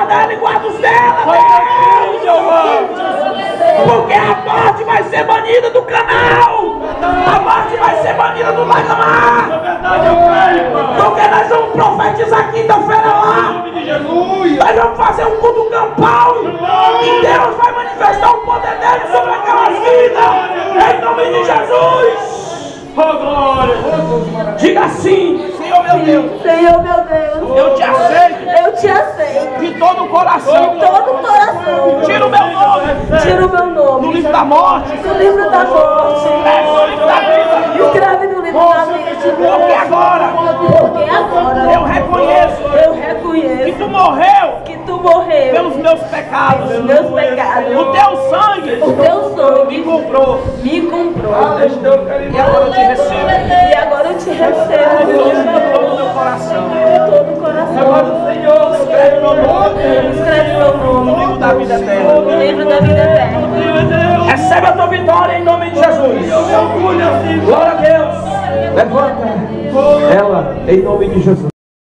guarda ela e guarda os dela, Deus! Porque a morte vai ser banida do canal! A morte vai ser banida do Lagamar! Porque nós vamos profetizar quinta-feira lá! Nós vamos fazer um culto campal! E Deus vai manifestar o poder dele sobre aquelas vidas! Em nome de Jesus! Oh, glória! Diga assim: Senhor meu Deus! Senhor meu Deus! Eu te aceito! Eu te aceito! De todo o coração! De todo o coração! Tira o meu nome! Tira o meu nome! No livro da morte! Do livro da morte! Escreve no livro da vida! Escreve no livro da vida! Porque agora eu reconheço que tu morreu pelos meus pecados. O teu sangue me comprou. E agora eu te recebo. De todo o meu coração. Agora, Senhor, escreve meu nome no livro da vida eterna. Recebe a tua vitória em nome de Jesus. Glória a Deus. Levanta ela em nome de Jesus.